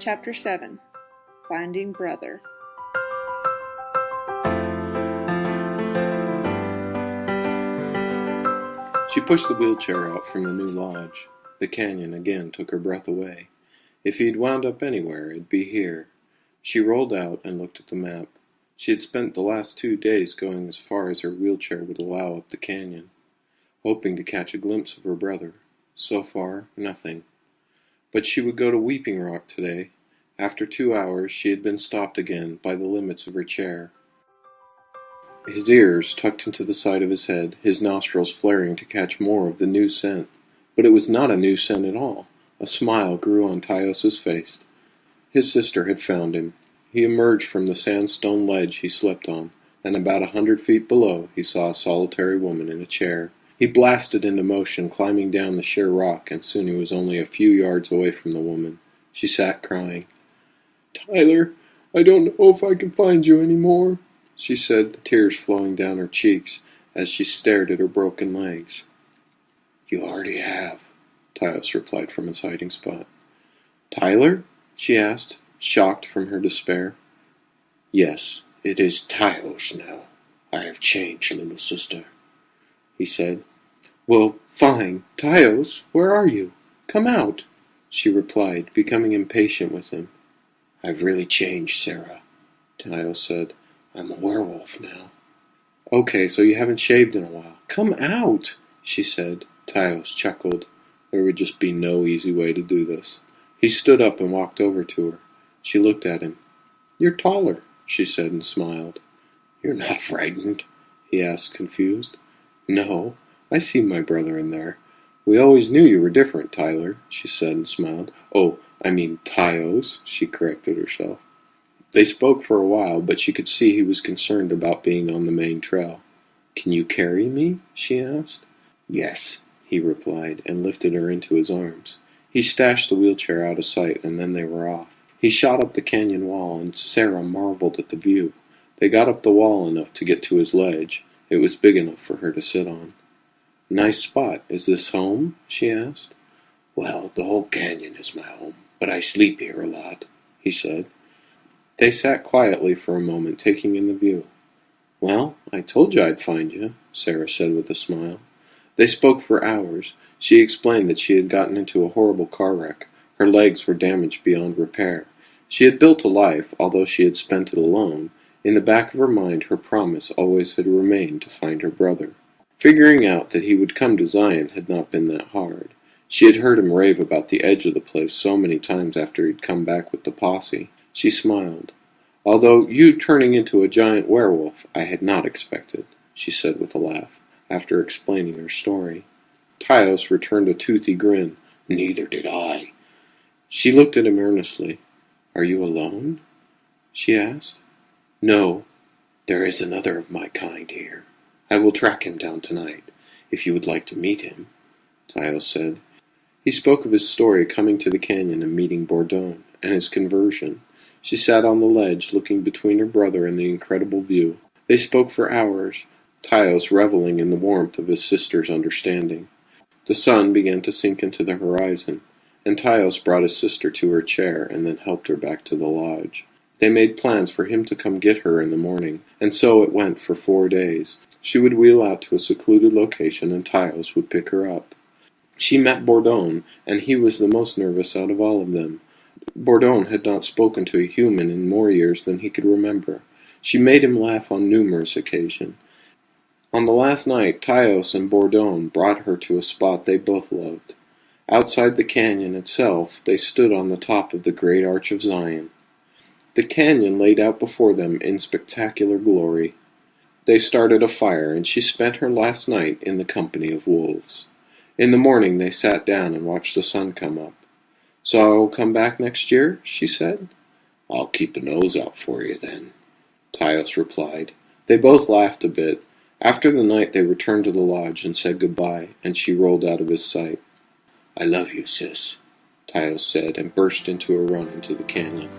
Chapter 7. Finding Brother. She pushed the wheelchair out from the new lodge. The canyon again took her breath away. If he'd wound up anywhere, it'd be here. She rolled out and looked at the map. She had spent the last 2 days going as far as her wheelchair would allow up the canyon, hoping to catch a glimpse of her brother. So far, nothing. But she would go to Weeping Rock today. After 2 hours, she had been stopped again by the limits of her chair. His ears tucked into the side of his head, his nostrils flaring to catch more of the new scent. But it was not a new scent at all. A smile grew on Tyos's face. His sister had found him. He emerged from the sandstone ledge he slept on, and about 100 feet below he saw a solitary woman in a chair. He blasted into motion, climbing down the sheer rock, and soon he was only a few yards away from the woman. She sat crying. "Tyler, I don't know if I can find you anymore," she said, the tears flowing down her cheeks as she stared at her broken legs. "You already have," Tyos replied from his hiding spot. "Tyler?" she asked, shocked from her despair. "Yes, it is Tyos now. I have changed, little sister," he said. "Well, fine. Tyos, where are you? Come out," she replied, becoming impatient with him. "I've really changed, Sarah," Tyos said. "I'm a werewolf now." "Okay, so you haven't shaved in a while. Come out," she said. Tyos chuckled. There would just be no easy way to do this. He stood up and walked over to her. She looked at him. "You're taller," she said and smiled. "You're not frightened?" he asked, confused. "No, I see my brother in there. We always knew you were different, Tyler," she said and smiled. "Oh, I mean Tyos," she corrected herself. They spoke for a while, but she could see he was concerned about being on the main trail. "Can you carry me?" she asked. "Yes," he replied, and lifted her into his arms. He stashed the wheelchair out of sight, and then they were off. He shot up the canyon wall, and Sarah marveled at the view. They got up the wall enough to get to his ledge. It was big enough for her to sit on. "Nice spot. Is this home?" she asked. "Well, the whole canyon is my home, but I sleep here a lot," he said. They sat quietly for a moment, taking in the view. "Well, I told you I'd find you," Sarah said with a smile. They spoke for hours. She explained that she had gotten into a horrible car wreck. Her legs were damaged beyond repair. She had built a life, although she had spent it alone. In the back of her mind, her promise always had remained to find her brother. Figuring out that he would come to Zion had not been that hard. She had heard him rave about the edge of the place so many times after he'd come back with the posse. She smiled. "Although you turning into a giant werewolf, I had not expected," she said with a laugh, after explaining her story. Tyos returned a toothy grin. "Neither did I." She looked at him earnestly. "Are you alone?" she asked. "No, there is another of my kind here. I will track him down tonight, if you would like to meet him," Tyos said. He spoke of his story coming to the canyon and meeting Bourdon, and his conversion. She sat on the ledge, looking between her brother and the incredible view. They spoke for hours, Tyos reveling in the warmth of his sister's understanding. The sun began to sink into the horizon, and Tyos brought his sister to her chair and then helped her back to the lodge. They made plans for him to come get her in the morning, and so it went for 4 days. She would wheel out to a secluded location, and Tyos would pick her up. She met Bourdon, and he was the most nervous out of all of them. Bourdon had not spoken to a human in more years than he could remember. She made him laugh on numerous occasions. On the last night, Tyos and Bourdon brought her to a spot they both loved. Outside the canyon itself, they stood on the top of the great Arch of Zion. The canyon laid out before them in spectacular glory. They started a fire, and she spent her last night in the company of wolves. In the morning they sat down and watched the sun come up. "So I will come back next year?" she said. "I'll keep a nose out for you then," Tyos replied. They both laughed a bit. After the night they returned to the lodge and said goodbye, and she rolled out of his sight. "I love you, sis," Tyos said, and burst into a run into the canyon.